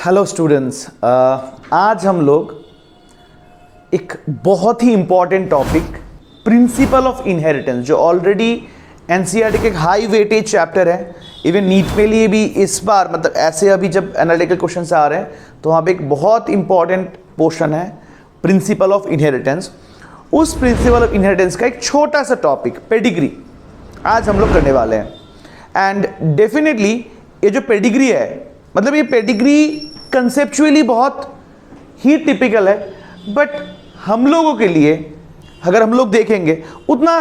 Hello students, आज हम लोग एक बहुत ही important topic principle of inheritance, जो ऑलरेडी एनसीईआरटी के एक हाई वेटेज चैप्टर है, इवन नीट के लिए भी इस बार मतलब ऐसे अभी जब एनालिटिकल क्वेश्चंस आ रहे हैं तो वहाँ पे एक बहुत इंपॉर्टेंट पोर्शन है प्रिंसिपल ऑफ इनहेरिटेंस। उस प्रिंसिपल ऑफ इनहेरिटेंस का एक छोटा सा टॉपिक पेडिग्री आज हम लोग करने वाले हैं। एंड डेफिनेटली ये जो पेडिग्री है, मतलब ये पेडिग्री कंसेप्चुअली बहुत ही टिपिकल है, बट हम लोगों के लिए अगर हम लोग देखेंगे उतना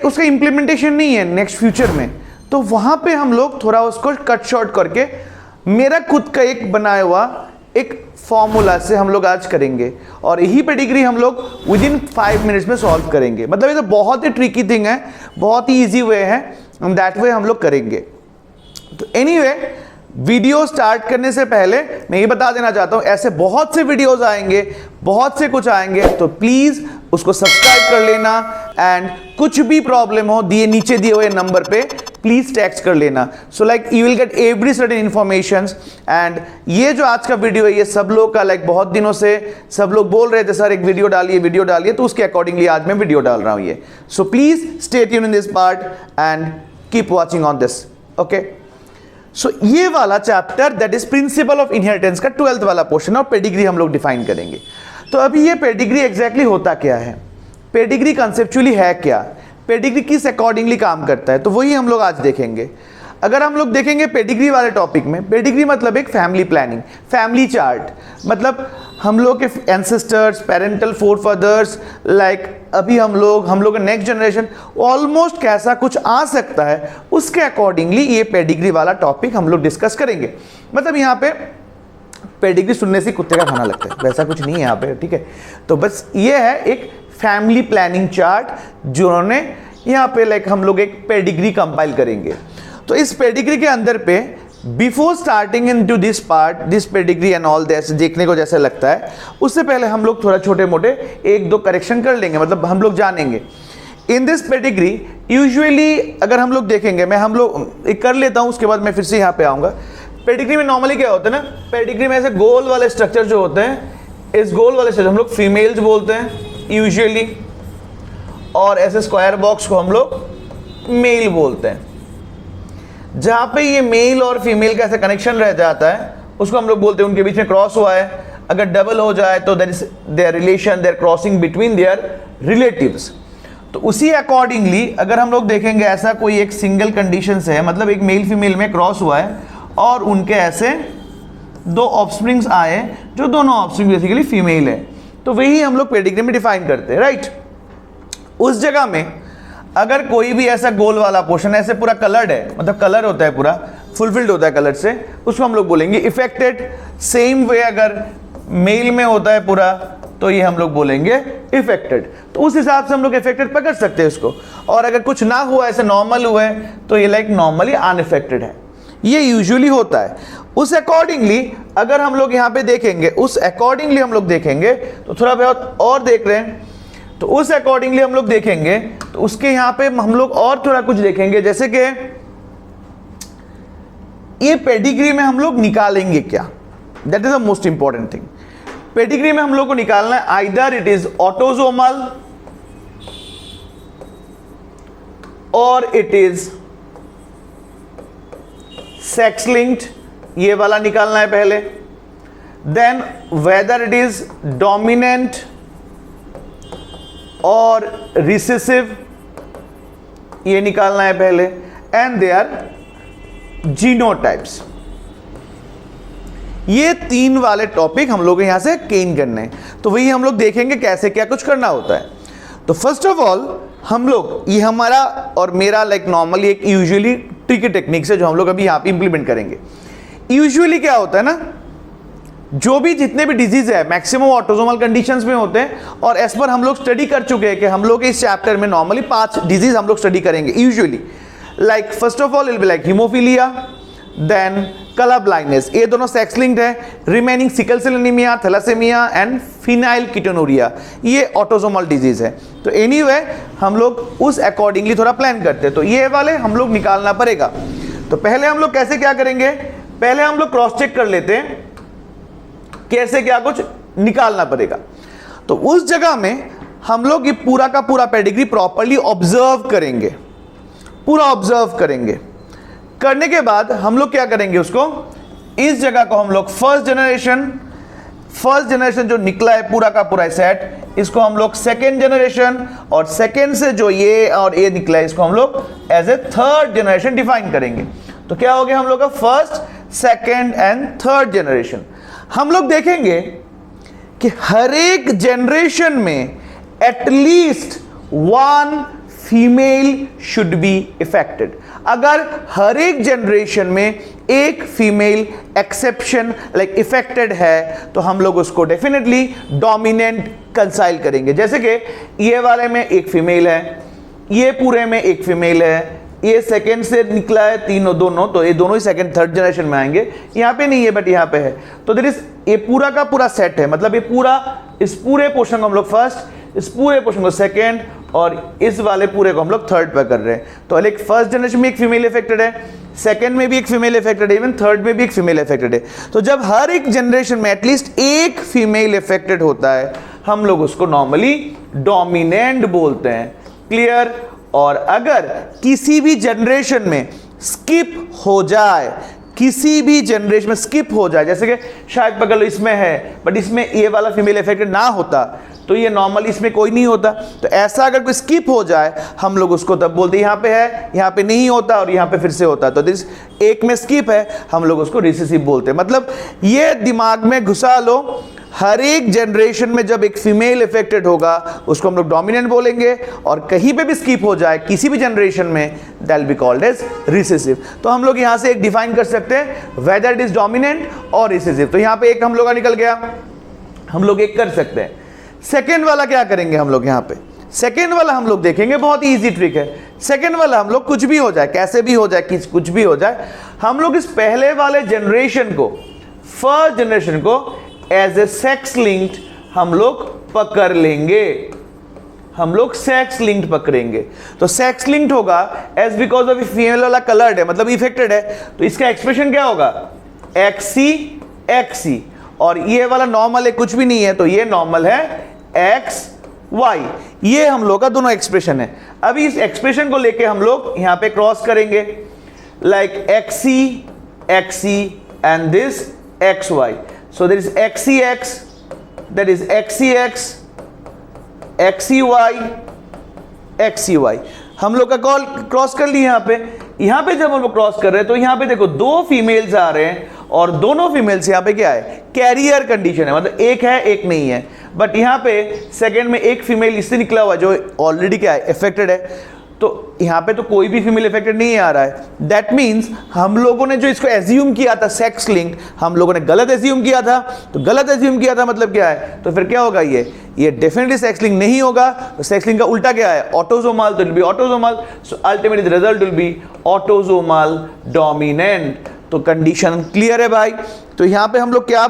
उसका इम्प्लीमेंटेशन नहीं है नेक्स्ट फ्यूचर में, तो वहाँ पे हम लोग थोड़ा उसको कट शॉर्ट करके मेरा खुद का एक बनाया हुआ एक फॉर्मूला से हम लोग आज करेंगे और यही पेडिग्री हम लोग विद इन 5 मिनट्स में सॉल्व करेंगे। मतलब ये तो बहुत ही ट्रिकी थिंग है, बहुत ही ईजी वे है, दैट वे हम लोग करेंगे। तो एनीवे, वीडियो स्टार्ट करने से पहले मैं ये बता देना चाहता हूँ, ऐसे बहुत से वीडियोस आएंगे, बहुत से कुछ आएंगे, तो प्लीज़ उसको सब्सक्राइब कर लेना। एंड कुछ भी प्रॉब्लम हो नीचे दिए हुए नंबर पे प्लीज़ टेक्स्ट कर लेना। So you will get every certain information. And ये जो आज का वीडियो है ये सब लोग का बहुत दिनों से सब लोग बोल रहे थे सर एक वीडियो डालिए, तो उसके अकॉर्डिंगली आज मैं वीडियो डाल रहा हूँ ये। So please stay tune in this part and keep watching on this. Okay, so ये वाला chapter that is principle of inheritance का 12th वाला पोर्शन और पेडिग्री हम लोग डिफाइन करेंगे। तो अभी ये पेडिग्री एग्जैक्टली होता क्या है, पेडिग्री कंसेप्चुअली है क्या, पेडिग्री किस अकॉर्डिंगली काम करता है, तो वही हम लोग आज देखेंगे। अगर हम लोग देखेंगे पेडिग्री वाले टॉपिक में, पेडिग्री मतलब एक फैमिली प्लानिंग, फैमिली चार्ट, मतलब हम लोग के एंसेस्टर्स, पेरेंटल फोरफादर्स, अभी हम लोग नेक्स्ट जनरेशन ऑलमोस्ट कैसा कुछ आ सकता है, उसके अकॉर्डिंगली ये पेडिग्री वाला टॉपिक हम लोग डिस्कस करेंगे। मतलब यहाँ पे पेडिग्री सुनने से कुत्ते का खाना लगता है, वैसा कुछ नहीं है यहाँ पे, ठीक है। तो बस ये है एक फैमिली प्लानिंग चार्ट जिन्होंने यहाँ पे हम लोग एक पेडिग्री कंपाइल करेंगे। तो इस पेडिग्री के अंदर पे before starting into this part, this pedigree and all this देखने को जैसे लगता है, उससे पहले हम लोग थोड़ा छोटे मोटे 1-2 करेक्शन कर लेंगे। मतलब हम लोग जानेंगे इन दिस पेडिग्री यूजुअली अगर हम लोग देखेंगे, मैं हम लोग एक कर लेता हूँ, उसके बाद मैं फिर से यहाँ पे आऊँगा। पेडिग्री में नॉर्मली क्या होता है ना, पेडिग्री में ऐसे गोल वाले स्ट्रक्चर जो होते हैं, इस गोल वाले स्ट्रक्चर हम लोग फीमेल्स बोलते हैं यूजुअली, और ऐसे स्क्वायर बॉक्स को हम लोग मेल बोलते हैं। जहाँ पे ये मेल और फीमेल का ऐसा कनेक्शन रह जाता है उसको हम लोग बोलते हैं उनके बीच में क्रॉस हुआ है। अगर डबल हो जाए तो there is there relation, there crossing between there relatives. तो उसी अकॉर्डिंगली अगर हम लोग देखेंगे ऐसा कोई एक सिंगल कंडीशन से है, मतलब एक मेल फीमेल में क्रॉस हुआ है और उनके ऐसे 2 ऑफस्प्रिंग्स आए जो दोनों ऑफस्प्रिंग बेसिकली फीमेल है, तो वही हम लोग पेडिग्री में डिफाइन करते हैं, राइट। उस जगह में अगर कोई भी ऐसा गोल वाला पोर्शन ऐसे पूरा कलर्ड है, मतलब कलर होता है पूरा फुलफिल्ड होता है कलर से, उसको हम लोग बोलेंगे इफेक्टेड। सेम वे अगर मेल में होता है पूरा तो ये हम लोग बोलेंगे इफेक्टेड। तो उस हिसाब से हम लोग इफेक्टेड पकड़ सकते हैं उसको। और अगर कुछ ना हुआ ऐसे नॉर्मल हुआ है तो ये नॉर्मली अनइफेक्टेड है, ये यूजुअली होता है। उस अकॉर्डिंगली अगर हम लोग यहाँ पे देखेंगे, उस अकॉर्डिंगली हम लोग देखेंगे तो थोड़ा बहुत और देख रहे हैं, तो उस अकॉर्डिंगली हम लोग देखेंगे तो उसके यहाँ पे हम लोग और थोड़ा कुछ देखेंगे, जैसे कि ये पेडिग्री में हम लोग निकालेंगे क्या, that is the most important thing. Pedigree में हम लोग को निकालना है आइदर इट इज ऑटोसोमल और इट इज सेक्स लिंक्ड, ये वाला निकालना है पहले। Then whether it is dominant और रिसेसिव, ये निकालना है पहले। And they are genotypes. ये 3 वाले टॉपिक हम लोग यहां से गेन करने हैं, तो वही हम लोग देखेंगे कैसे क्या कुछ करना होता है। तो फर्स्ट ऑफ ऑल हम लोग ये हमारा और मेरा नॉर्मली एक यूजुअली ट्रिकी टेक्निक्स है जो हम लोग अभी यहाँ पे इंप्लीमेंट करेंगे। यूजुअली क्या होता है ना, जो भी जितने भी डिजीज है मैक्सिमम ऑटोसोमल कंडीशंस में होते हैं, और एज पर हम लोग स्टडी कर चुके हैं कि हम लोग इस चैप्टर में नॉर्मली 5 डिजीज हम लोग स्टडी करेंगे usually. First of all it will be haemophilia, then colour blindness, ये दोनों सेक्स लिंक्ड है। Remaining sickle cell anaemia, thalassaemia and phenylketonuria, ये ऑटोसोमल डिजीज है। तो एनीवे हम लोग उस अकॉर्डिंगली थोड़ा प्लान करते हैं, तो ये वाले हम लोग निकालना पड़ेगा। तो पहले हम लोग कैसे क्या करेंगे, पहले हम लोग क्रॉस चेक कर लेते हैं कैसे क्या कुछ निकालना पड़ेगा। तो उस जगह में हम लोग ये पूरा का पूरा पेडिग्री प्रॉपर्ली ऑब्जर्व करेंगे, पूरा ऑब्जर्व करेंगे। करने के बाद हम लोग क्या करेंगे, उसको इस जगह को हम लोग फर्स्ट जनरेशन जो निकला है पूरा का पूरा सेट, इसको हम लोग सेकेंड जनरेशन, और सेकेंड से जो ये और ये निकला है इसको हम लोग as a third generation define करेंगे। तो क्या हो गया हम लोग का first, second and third generation. हम लोग देखेंगे कि हर एक जनरेशन में at least one female should be affected. अगर हर एक जनरेशन में एक फीमेल एक्सेप्शन लाइक इफेक्टेड है तो हम लोग उसको डेफिनेटली डोमिनेंट कंसाइल करेंगे। जैसे कि ये वाले में एक फीमेल है, ये पूरे में एक फीमेल है, ये सेकेंड से निकला है तीनों दोनों, तो ये दोनों ही सेकेंड थर्ड जनरेशन में आएंगे। यहाँ पे नहीं है बट यहाँ पे है, तो देयर इज ये पूरा का पूरा सेट है, मतलब ये पूरा, इस पूरे पोर्शन को हम लोग फर्स्ट, इस पूरे पोर्शन को सेकेंड, और इस वाले पूरे को हम लोग थर्ड पर कर रहे हैं। तो लाइक फर्स्ट जनरेशन में एक फीमेल इफेक्टेड है, सेकेंड में भी एक फीमेल इफेक्टेड है, इवन थर्ड में भी एक फीमेल इफेक्टेड है। तो जब हर एक जनरेशन में एटलीस्ट एक फीमेल इफेक्टेड होता है हम लोग उसको नॉर्मली डोमिनेंट बोलते हैं। क्लियर? और अगर किसी भी जनरेशन में स्किप हो जाए, किसी भी जनरेशन में स्किप हो जाए, जैसे कि शायद पकड़ लो इसमें है बट इसमें ये वाला फीमेल इफेक्टेड ना होता तो ये नॉर्मली इसमें कोई नहीं होता, तो ऐसा अगर कोई स्किप हो जाए हम लोग उसको तब बोलते हैं यहाँ पे है, यहाँ पे नहीं होता और यहाँ पे फिर से होता, तो दिस एक में स्किप है हम लोग उसको रिसेसिव बोलते हैं। मतलब ये दिमाग में घुसा लो, हर एक जनरेशन में जब एक फीमेल इफेक्टेड होगा उसको हम लोग डोमिनेंट बोलेंगे, और कहीं पे भी स्किप हो जाए किसी भी जनरेशन में that will be called as recessive. तो हम लोग यहाँ से एक डिफाइन कर सकते हैं वेदर इट इज डोमिनेंट और रिसेसिव। तो यहाँ पे एक हम लोग का निकल गया, हम लोग एक कर सकते हैं। सेकेंड वाला क्या करेंगे हम लोग, यहाँ पे सेकेंड वाला हम लोग देखेंगे, बहुत ही ईजी ट्रिक है। सेकेंड वाला हम लोग कुछ भी हो जाए, कैसे भी हो जाए, कुछ भी हो जाए, हम लोग इस पहले वाले जनरेशन को, फर्स्ट जनरेशन को एज ए सेक्स लिंक्ड हम लोग पकड़ लेंगे, हम लोग सेक्स लिंक्ड पकड़ेंगे। तो सेक्स लिंक्ड होगा एज बिकॉज ऑफ फीमेल वाला कलर्ड है, मतलब इफेक्टेड है, तो इसका एक्सप्रेशन क्या होगा, एक्सी एक्सी, और ये वाला नॉर्मल है, कुछ भी नहीं है, तो ये नॉर्मल है एक्स वाई। ये हम लोग का दोनों एक्सप्रेशन है। अभी इस एक्सप्रेशन को लेके हम लोग यहां पे क्रॉस करेंगे, like X X and this X Y. So there is XCX, that is XCX, XCY, XCY। हम लोग का कॉल क्रॉस कर ली यहाँ पे जब हम लोग क्रॉस कर रहे हैं तो यहाँ पे देखो दो फीमेल्स आ रहे हैं, और दोनों फीमेल्स यहाँ पे क्या है, कैरियर कंडीशन है, मतलब एक है एक नहीं है। बट यहाँ पे सेकेंड में एक फीमेल इससे निकला हुआ जो ऑलरेडी क्या है, इफेक्टेड है, तो यहाँ पे तो कोई भी फीमेल इफेक्टेड नहीं आ रहा है। दैट मीन्स हम लोगों ने जो इसको एज्यूम किया था सेक्स लिंक, हम लोगों ने गलत एज्यूम किया था। तो गलत एज्यूम किया था मतलब क्या है, तो फिर क्या होगा, ये डेफिनेटली सेक्स लिंक नहीं होगा। तो सेक्स लिंक का उल्टा क्या है, ऑटोसोमल, तो it will B autosomal. So ultimately the result will be autosomal dominant. तो कंडीशन क्लियर है भाई। तो यहाँ पे हम लोग क्या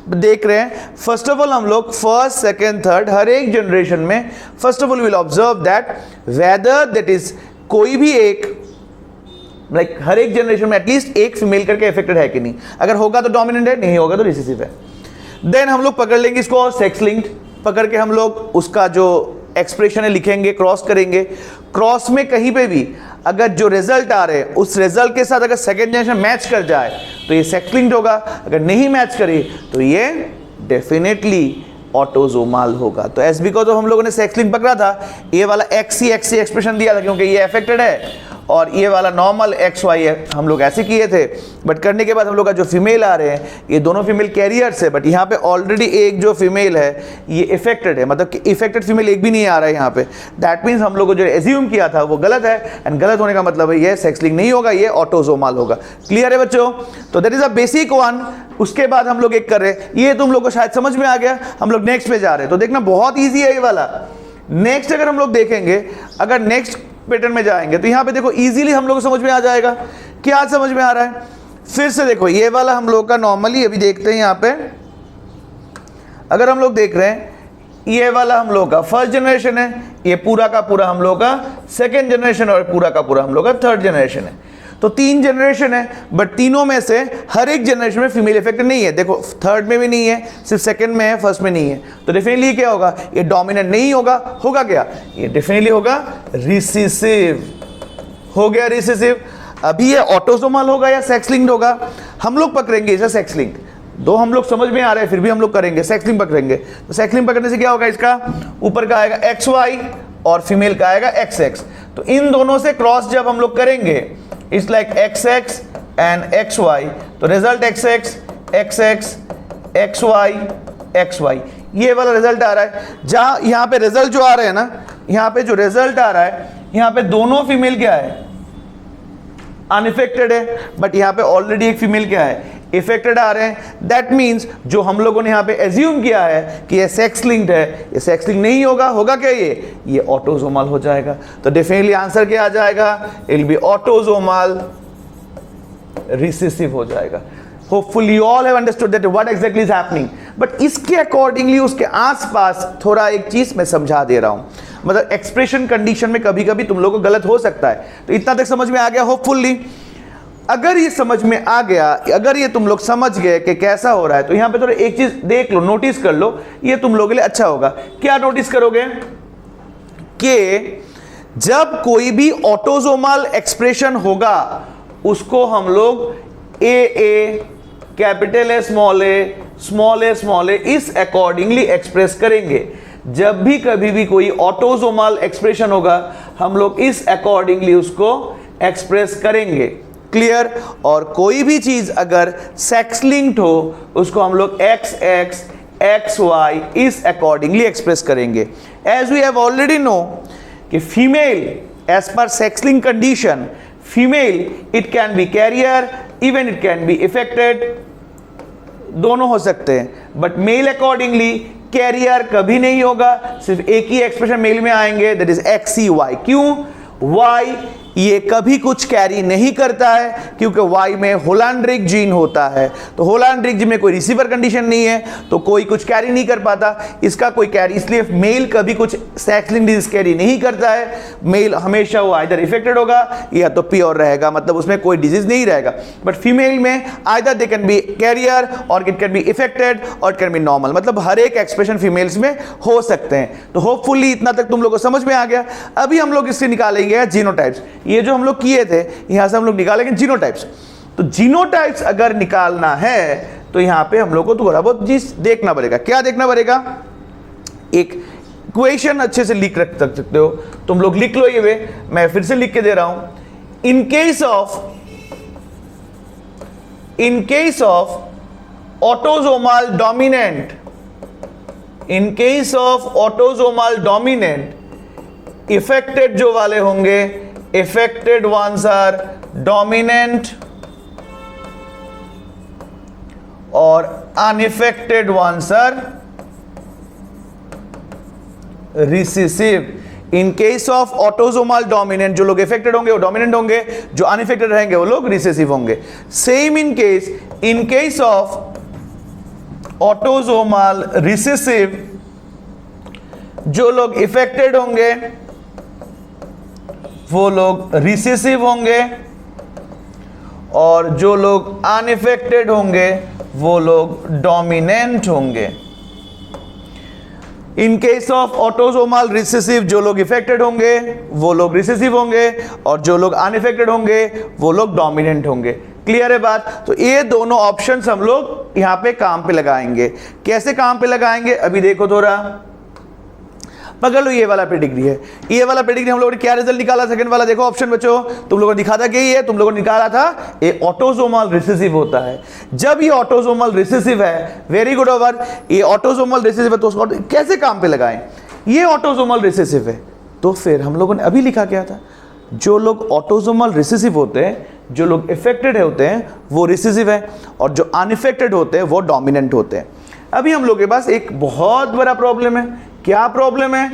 देख रहे हैं, फर्स्ट ऑफ ऑल हम लोग फर्स्ट सेकेंड थर्ड हर एक जनरेशन में first of all will observe that whether that is कोई भी एक, लाइक हर एक जनरेशन में एटलीस्ट एक फीमेल करके इफेक्टेड है कि नहीं, अगर होगा तो डोमिनेंट है, नहीं होगा तो रिसेसिव है। देन हम लोग पकड़ लेंगे इसको सेक्स लिंक्ड, पकड़ के हम लोग उसका जो एक्सप्रेशन है लिखेंगे, क्रॉस करेंगे। क्रॉस में कहीं पे भी अगर जो रिजल्ट आ रहे हैं उस रिजल्ट के साथ अगर सेकेंड जनरेशन मैच कर जाए तो ये सेक्स लिंक्ड होगा, अगर नहीं मैच करे तो ये डेफिनेटली ऑटोसोमल होगा। तो एस बिकॉज हम लोगों ने सेक्स लिंक पकड़ा था, ये वाला एक्सी एक्सी एक्सप्रेशन दिया था क्योंकि ये अफेक्टेड है, और ये वाला नॉर्मल एक्स वाई है, हम लोग ऐसे किए थे। बट करने के बाद हम लोग का जो फीमेल आ रहे हैं ये दोनों फीमेल कैरियर्स है, बट यहाँ पे ऑलरेडी एक जो फीमेल है ये इफेक्टेड है, मतलब कि इफेक्टेड फीमेल एक भी नहीं आ रहा है यहाँ पे। दैट मीन्स हम लोग को जो एज्यूम किया था वो गलत है, एंड गलत होने का मतलब है ये सेक्स लिंक नहीं होगा, ये ऑटोसोमल होगा। क्लियर है बच्चों? तो that is a basic one. उसके बाद हम लोग एक कर रहे हैं, ये तुम लोग को शायद समझ में आ गया, हम लोग नेक्स्ट पे जा रहे हैं। तो देखना बहुत ईजी है ये वाला। नेक्स्ट अगर हम लोग देखेंगे, अगर नेक्स्ट पैटर्न में जाएंगे तो यहाँ पे देखो इजीली हम लोग को समझ में आ जाएगा। क्या समझ में आ रहा है? फिर से देखो ये वाला हम लोग का नॉर्मली अभी देखते हैं यहाँ पे, अगर हम लोग देख रहे हैं ये वाला हम लोग का फर्स्ट जनरेशन है, ये पूरा का पूरा हम लोग का सेकेंड जनरेशन, और पूरा का पूरा हम लोग का थर्ड जनरेशन है। तो 3 जनरेशन है, बट तीनों में से हर एक जनरेशन में फीमेल इफेक्टेड नहीं है। देखो थर्ड में भी नहीं है, सिर्फ सेकंड में है, फर्स्ट में नहीं है। तो डेफिनेटली क्या होगा, ये डोमिनेंट नहीं होगा। होगा क्या, ये डेफिनेटली होगा रिसेसिव। हो गया रिसेसिव। अभी ये ऑटोसोमल होगा या सेक्स लिंक्ड होगा, हम लोग पकड़ेंगे इसे सेक्स लिंक्ड। दो हम लोग समझ में आ रहे हैं, फिर भी हम लोग करेंगे सेक्स लिंक पकड़ेंगे। तो सेक्स लिंक पकड़ने से क्या होगा, इसका ऊपर का आएगा XY और फीमेल का आएगा XX। तो इन दोनों से क्रॉस जब हम लोग करेंगे, it's like XX and XY, तो result XX XX XY XY, ये वाला रिजल्ट आ रहा है। जहां यहां पे रिजल्ट जो आ रहे हैं ना, यहां पे जो रिजल्ट आ रहा है, यहां पे दोनों फीमेल क्या है, अनइफेक्टेड है, बट यहां पे ऑलरेडी एक फीमेल क्या है, इफेक्टेड आ रहे हैं। दैट मीन्स जो हम लोगों ने यहां पे एज्यूम किया है कि ये सेक्स लिंक्ड है, ये सेक्स लिंक नहीं होगा। होगा क्या, ये ऑटोसोमल हो जाएगा। तो डेफिनेटली आंसर क्या आ जाएगा, it will B autosomal recessive हो जाएगा। Hopefully you all have understood that what exactly is happening. But इसके अकॉर्डिंगली उसके आसपास थोड़ा एक चीज मैं समझा दे रहा हूं, मतलब एक्सप्रेशन कंडीशन में कभी कभी तुम लोगों को गलत हो सकता है। तो इतना तक समझ में आ गया होपफुली। अगर ये समझ में आ गया, अगर ये तुम लोग समझ गए कि कैसा हो रहा है, तो यहां पे थोड़ा एक चीज देख लो, नोटिस कर लो, ये तुम लोगों के लिए अच्छा होगा। क्या नोटिस करोगे कि जब कोई भी ऑटोसोमल एक्सप्रेशन होगा, उसको हम लोग AA capital A small a इस अकॉर्डिंगली एक्सप्रेस करेंगे। जब भी कभी भी कोई ऑटोसोमल एक्सप्रेशन होगा, हम लोग इस अकॉर्डिंगली उसको एक्सप्रेस करेंगे। क्लियर। और कोई भी चीज अगर सेक्स लिंक्ड हो, उसको हम लोग XX XY इस अकॉर्डिंगली एक्सप्रेस करेंगे। As we have already know कि female as per sex link condition, female it can be carrier, even it can be affected, दोनों हो सकते हैं। बट मेल अकॉर्डिंगली कैरियर कभी नहीं होगा, सिर्फ एक ही एक्सप्रेशन मेल में आएंगे, दैट इज XCY। क्यों, Y ये कभी कुछ कैरी नहीं करता है, क्योंकि Y में होलांड्रिक जीन होता है। तो होलांड्रिक जीन में कोई रिसीवर कंडीशन नहीं है, तो कोई कुछ कैरी नहीं कर पाता, इसका कोई कैरी, इसलिए मेल कभी कुछ सेक्स लिंक्ड डिजीज कैरी नहीं करता है। मेल हमेशा वो आइदर इफेक्टेड होगा या तो प्योर रहेगा, मतलब उसमें कोई डिजीज नहीं रहेगा। बट फीमेल में either they can be carrier और इट कैन बी इफेक्टेड और इट कैन बी नॉर्मल, मतलब हर एक एक्सप्रेशन फीमेल्स में हो सकते हैं। तो होपफुली इतना तक तुम लोग को समझ में आ गया। अभी हम लोग इससे निकालेंगे जीनोटाइप्स। ये जो हम लोग किए थे, यहां से हम लोग निकालेंगे जीनोटाइप्स। तो जीनोटाइप्स अगर निकालना है, तो यहां पे हम लोग को थोड़ा बहुत चीज देखना पड़ेगा। क्या देखना पड़ेगा, एक इक्वेशन अच्छे से लिख रख सकते हो तुम लोग, लिख लो ये वे, मैं फिर से लिख के दे रहा हूं। In case of autosomal dominant, in case of autosomal dominant, affected जो वाले होंगे, इफेक्टेड वंस आर डोमिनेंट और unaffected ones are recessive. In case of autosomal dominant, जो लोग इफेक्टेड होंगे वो डोमिनेंट होंगे, जो अनइफेक्टेड रहेंगे वो लोग रिसेसिव होंगे। Same in case of autosomal recessive, जो लोग इफेक्टेड होंगे वो लोग रिसेसिव होंगे और जो लोग अनइफेक्टेड होंगे वो लोग डोमिनेंट होंगे। इन केस ऑफ ऑटोसोमल रिसेसिव, जो लोग इफेक्टेड होंगे वो लोग रिसेसिव होंगे और जो लोग अनइफेक्टेड होंगे वो लोग डोमिनेंट होंगे। क्लियर है बात। तो ये दोनों ऑप्शंस हम लोग यहां पे काम पे लगाएंगे। कैसे काम पे लगाएंगे, अभी देखो थोड़ा, पकड़ लो। ये वाला पेडिग्री है, ये वाला पेडिग्री हम लोगों ने क्या रिजल्ट निकाला, सेकंड वाला देखो ऑप्शन बच्चों, तुम लोगों ने दिखा था कि ये तुम लोगों ने निकाला था ये ऑटोसोमल रिसेसिव होता है। जब ये ऑटोसोमल रिसेसिव है, वेरी गुड ओवर, ये ऑटोसोमल रिसेसिव है, तो उसको कैसे काम पे लगाएं, ये ऑटोसोमल रिसेसिव है। तो फिर हम लोगों ने अभी लिखा क्या था, जो लोग ऑटोसोमल रिसेसिव होते हैं, जो लोग इफेक्टेड होते हैं वो रिसेसिव है और जो अनइफेक्टेड होते हैं वो डोमिनेंट होते हैं। अभी हम लोग के पास एक बहुत बड़ा प्रॉब्लम है। क्या प्रॉब्लम है,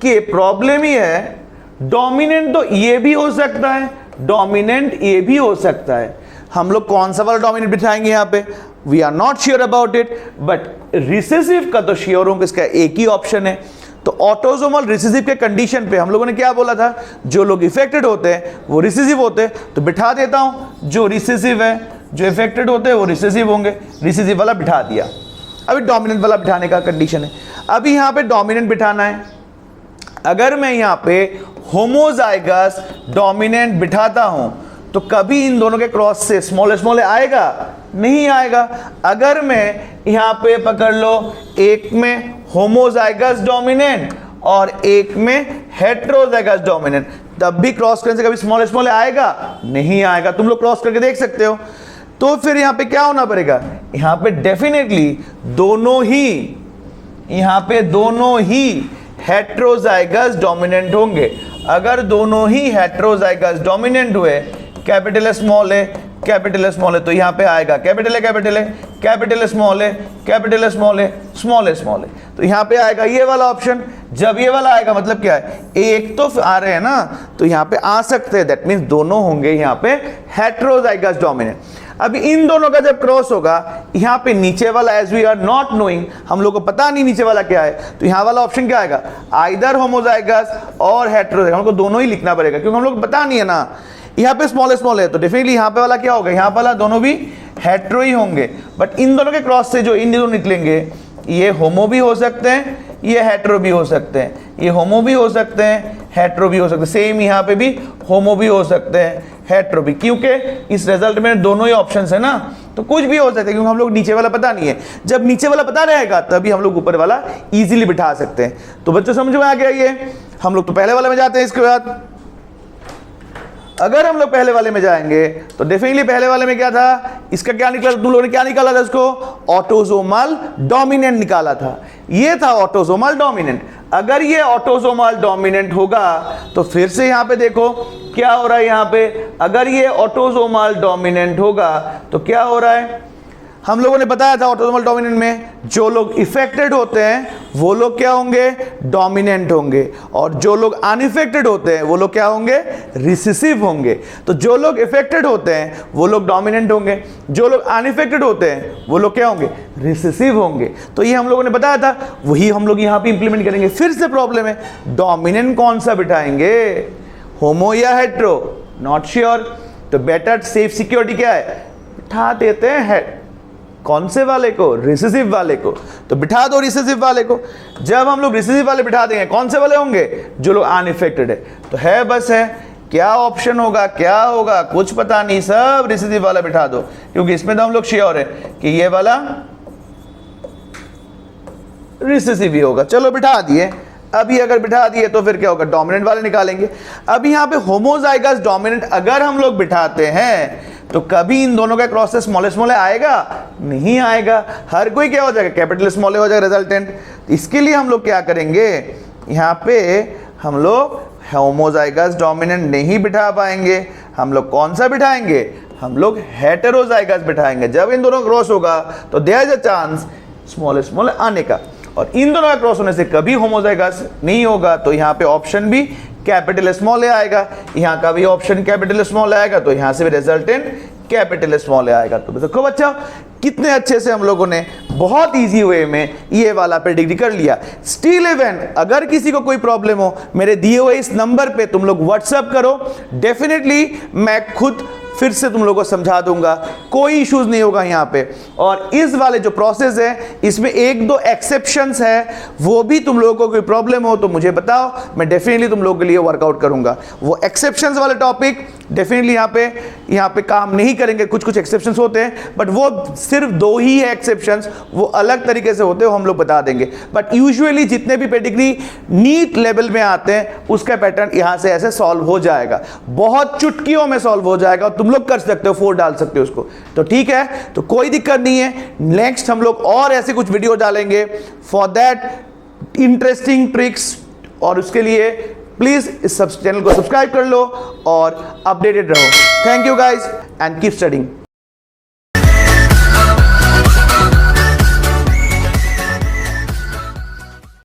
कि प्रॉब्लम ही है डोमिनेंट तो ये भी हो सकता है, डोमिनेंट ये भी हो सकता है। हम लोग कौन सा वाला डोमिनेंट बिठाएंगे यहाँ पे, we are not sure about it, but recessive का तो श्योर हूं कि इसका एक ही ऑप्शन है। तो ऑटोसोमल रिसेसिव के कंडीशन पे हम लोगों ने क्या बोला था, जो लोग इफेक्टेड होते हैं वो रिसेसिव होते हैं। तो बिठा देता हूं, जो रिसेसिव है, जो इफेक्टेड होते हैं वो रिसेसिव होंगे, रिसेसिव वाला बिठा दिया। अभी डोमिनेंट वाला बिठाने का कंडीशन है, अभी यहां पे डोमिनेंट बिठाना है। अगर मैं यहां पे होमोजाइगस डोमिनेंट बिठाता हूं तो कभी इन दोनों के क्रॉस से स्मॉल आएगा, नहीं आएगा। अगर मैं यहां पे पकड़ लो, एक में होमोजाइगस डोमिनेंट और एक में हेटेरोजाइगस डोमिनेंट, तब भी क्रॉस करने से कभी स्मॉल आएगा, नहीं आएगा। तुम लोग क्रॉस करके देख सकते हो। तो फिर यहां पे क्या होना पड़ेगा, यहां पे डेफिनेटली दोनों ही हेटेरोजाइगस डोमिनेंट होंगे। अगर दोनों ही हेटेरोजाइगस डोमिनेंट हुए, कैपिटल स्मॉल है, कैपिटल स्मॉल है, तो यहां पे आएगा कैपिटल है, कैपिटल स्मॉल है, कैपिटल स्मॉल है, स्मॉल है, तो यहां पे आएगा ये वाला ऑप्शन। जब ये वाला आएगा मतलब क्या है, एक तो आ रहे हैं ना, तो यहां पे आ सकते हैं, दैट मीन्स दोनों होंगे यहां पे हेटेरोजाइगस डोमिनेंट। अब इन दोनों का जब क्रॉस होगा, यहां पे नीचे वाला, as we are not knowing, हम लोग को पता नहीं नीचे वाला क्या है, तो यहां वाला ऑप्शन क्या आएगा, आइदर होमोजाइगस और हेटेरोजाइगस। हमको दोनों ही लिखना पड़ेगा क्योंकि हम लोग पता नहीं है ना। यहां पे स्मॉल है तो डेफिनेटली यहां पे वाला क्या होगा, यहां वाला दोनों भी हेटेरो ही होंगे। बट इन दोनों के क्रॉस से जो इन दोनों निकलेंगे, ये होमो भी हो सकते हैं, ये हेटेरो भी हो सकते हैं, ये होमो भी हो सकते हैं, हेटेरो भी हो सकते हैं। सेम यहाँ पे भी होमो भी हो सकते हैं, हेटेरो भी, क्योंकि इस रिजल्ट में दोनों ही ऑप्शंस है ना, तो कुछ भी हो सकता है क्योंकि हम लोग नीचे वाला पता नहीं है। जब नीचे वाला पता रहेगा तभी हम लोग ऊपर वाला इजीली बिठा सकते हैं। तो बच्चों समझ में आ गया ये। हम लोग तो पहले वाले में जाते हैं। इसके बाद अगर हम लोग पहले वाले में जाएंगे तो डेफिनेटली पहले वाले में क्या था, इसका क्या निकला, तुम लोगों ने क्या निकाला था, इसको ऑटोसोमल डोमिनेंट निकाला था। ये था ऑटोसोमल डोमिनेंट। अगर ये ऑटोसोमल डोमिनेंट होगा तो फिर से यहां पे देखो क्या हो रहा है, यहां पे अगर ये ऑटोसोमल डोमिनेंट होगा तो क्या हो रहा है, हम लोगों ने बताया था ऑटोसोमल डोमिनेंट में जो लोग इफेक्टेड होते हैं वो लोग क्या होंगे, डोमिनेंट होंगे, और जो लोग अनइफेक्टेड होते हैं वो लोग क्या होंगे, रिसेसिव होंगे। तो जो लोग इफेक्टेड होते हैं वो लोग डोमिनेंट होंगे, जो लोग अनइफेक्टेड होते हैं वो लोग क्या होंगे, रिसेसिव होंगे। तो ये हम लोगों ने बताया था, वही हम लोग यहाँ पे इंप्लीमेंट करेंगे। फिर से प्रॉब्लम है, डोमिनेंट कौन सा बिठाएंगे, होमो या हेटेरो, नॉट श्योर। तो बेटर सेफ सिक्योरिटी क्या है, बिठा देते हैं कौन से वाले को, रिसेसिव वाले को। तो बिठा दो रिसेसिव वाले को। जब हम लोग रिसेसिव वाले बिठा देंगे, कौन से वाले होंगे, जो लोग अनइफेक्टेड है। तो है बस है, क्या ऑप्शन होगा, क्या होगा कुछ पता नहीं, सब रिसेसिव वाला बिठा दो, क्योंकि इसमें तो हम लोग श्योर है कि ये वाला रिसेसिव ही होगा। चलो बिठा दिए। अभी अगर बिठा दिए तो फिर क्या होगा, डोमिनेंट वाले निकालेंगे। अभी यहां पे होमोजाइगस डोमिनेंट अगर हम लोग बिठाते हैं तो कभी इन दोनों का क्रॉस से स्मॉल आएगा, नहीं आएगा। हर कोई क्या हो जाएगा, कैपिटल स्मॉल हो जाएगा रिजल्टेंट। इसके लिए हम लोग क्या करेंगे, यहाँ पे हम लोग होमोजाइगस डोमिनेंट नहीं बिठा पाएंगे। हम लोग कौन सा बिठाएंगे, हम लोग हेटेरोजाइगस बिठाएंगे। जब इन दोनों क्रॉस होगा तो there is a chance small आने का, और इन दोनों का क्रॉस होने से कभी होमोजाइगस नहीं होगा। तो यहाँ पे ऑप्शन भी कैपिटल स्मॉल आएगा, यहाँ का भी ऑप्शन कैपिटल स्मॉल आएगा, तो यहाँ से भी रिजल्टेंट कैपिटल स्मॉल आएगा। तो देखो बच्चा कितने अच्छे से हम लोगों ने बहुत इजी वे में ये वाला प्रेडिक्ट कर लिया। स्टिल इवन अगर किसी को कोई प्रॉब्लम हो, मेरे दिए हुए इस नंबर पे तुम लोग व्हाट्सएप करो, डेफिनेटली मैं खुद फिर से तुम लोगों को समझा दूंगा, कोई इश्यूज नहीं होगा यहाँ पे। और इस वाले जो प्रोसेस है इसमें एक दो एक्सेप्शंस है, वो भी तुम लोगों को कोई प्रॉब्लम हो तो मुझे बताओ, मैं डेफिनेटली तुम लोगों के लिए वर्कआउट करूंगा। वो एक्सेप्शंस वाले टॉपिक डेफिनेटली यहाँ पे काम नहीं करेंगे। कुछ एक्सेप्शंस होते हैं बट वो सिर्फ दो ही है एक्सेप्शंस, वो अलग तरीके से होते हैं, हम लोग बता देंगे। बट यूजुअली जितने भी पेडिग्री नीट लेवल में आते हैं उसका पैटर्न यहाँ से ऐसे सॉल्व हो जाएगा, बहुत चुटकियों में सॉल्व हो जाएगा, और तुम लोग कर सकते हो, 4 डाल सकते हो उसको। तो ठीक है, तो कोई दिक्कत नहीं है। नेक्स्ट हम लोग और ऐसे कुछ वीडियो डालेंगे फॉर दैट इंटरेस्टिंग ट्रिक्स, और उसके लिए प्लीज इस चैनल को सब्सक्राइब कर लो और अपडेटेड रहो। Thank you guys and keep studying.